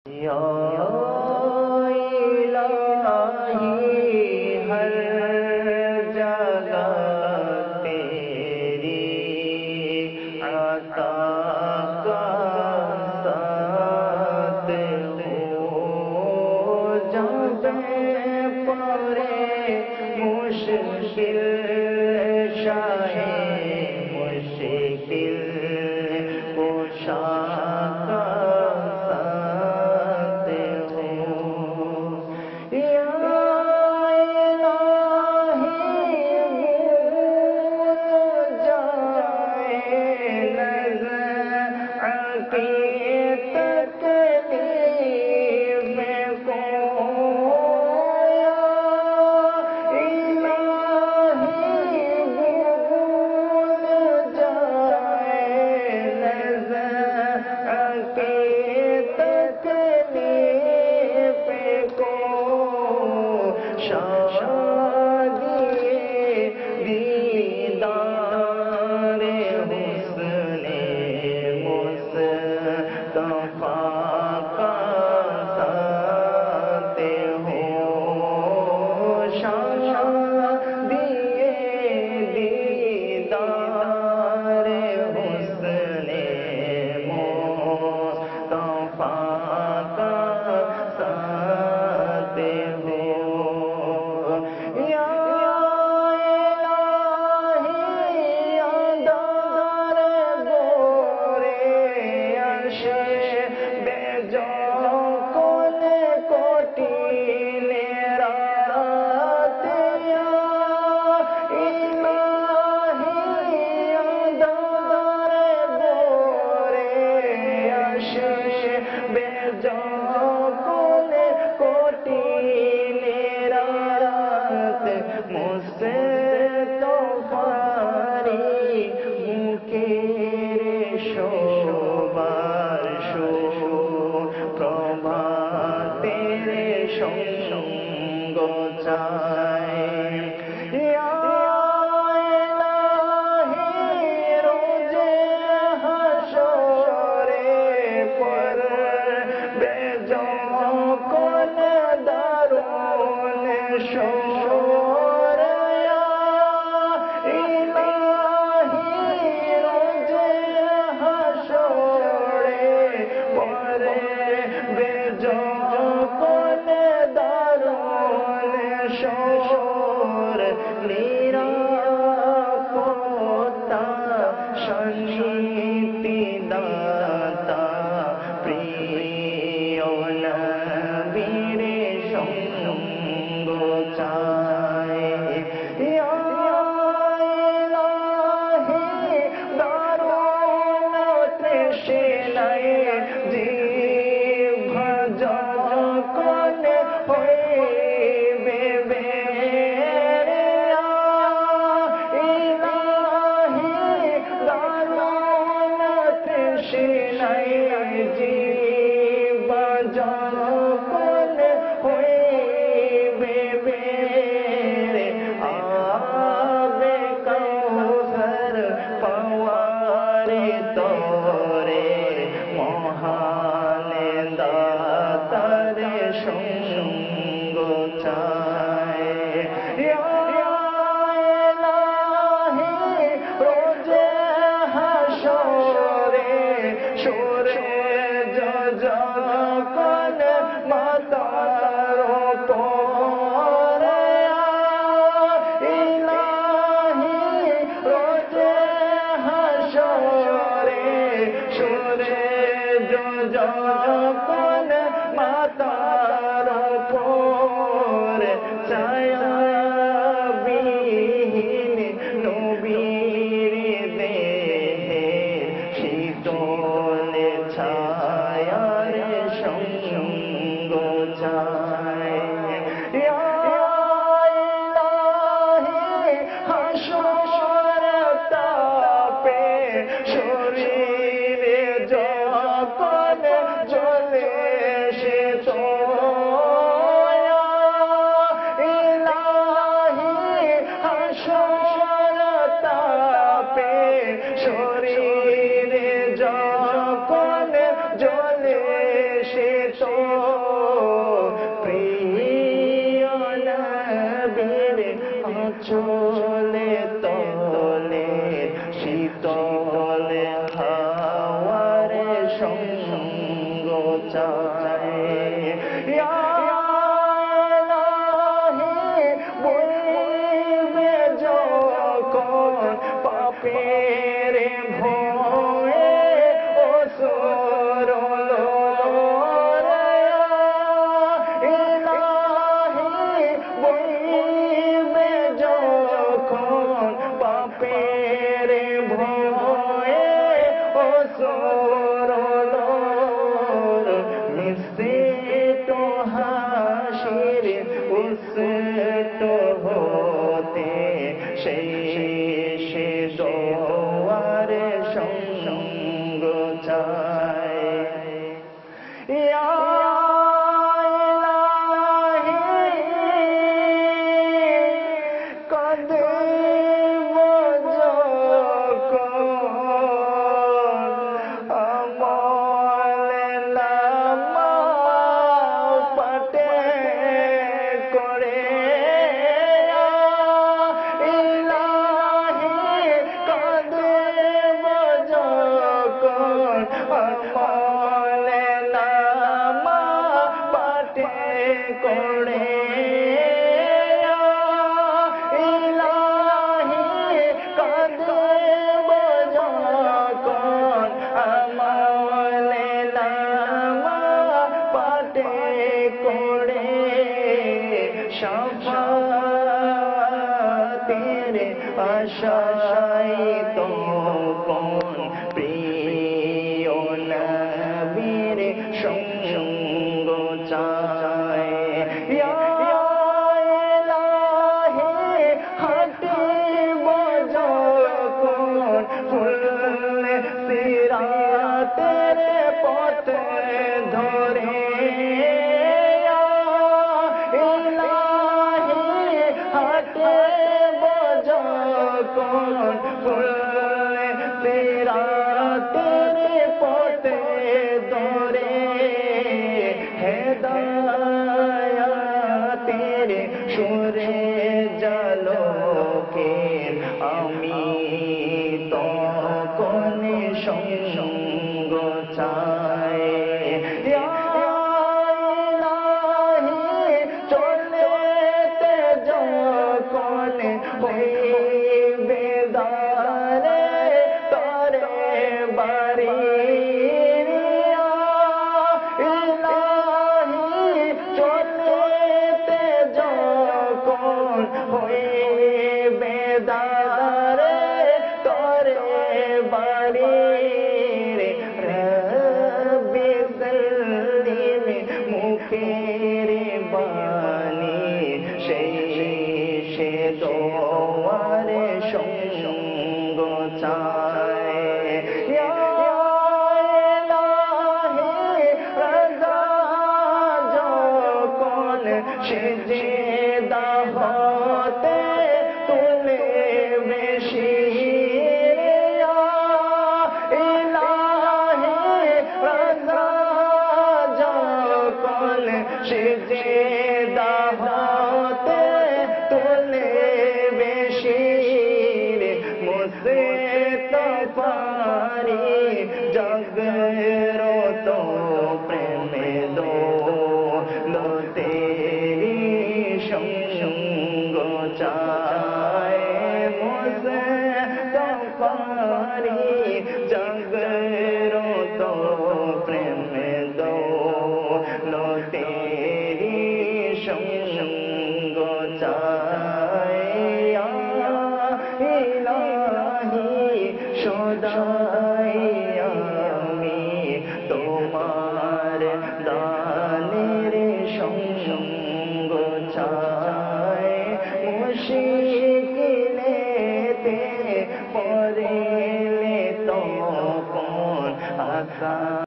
या इलाही हर जगह तेरी अता का साथ हो जाबे परे मुश्किल शाहे मुश्किल कुशा যখন মাতার উপর চায় ইয়া ইলাহি বলবে যখন পাপের ভয়ে অসুর ইলাহি বলবে যখন পাপের ভয়ে অসুর নিশ্চিত হাসির উচ্চত হতে সেই সে দোয়ারে সঙ্গ চায় ইয়া করে ইলাহি কাঁদব যখন আমলে নামা পাঠে করে শাফাতের আশায় তখন প্রিয় নবীর সঙ্গ চায় ইয়া ইলাহি হাঁটিব যখন ফুল সিরাতের পথ ধরে ইয়া ইলাহি হাঁটিব যখন ফুল সিরাতের পথ ধরে হেদায়াতের সুরে জালোকে আমি তখন সঙ্গ চাই ইয়া ইলাহি চলেতে যখন হইবে দারে তরে বাড়ি হইবে দারে তরে বাড়ি রব্বি সাল্লিম মুখের বাণী সেই সে দোয়ারে সঙ্গ চায় ইয়া ইলাহি রাজা যখন সেজদা হতে তুলে বেশি ইলাহি রাজা যখন সেজদা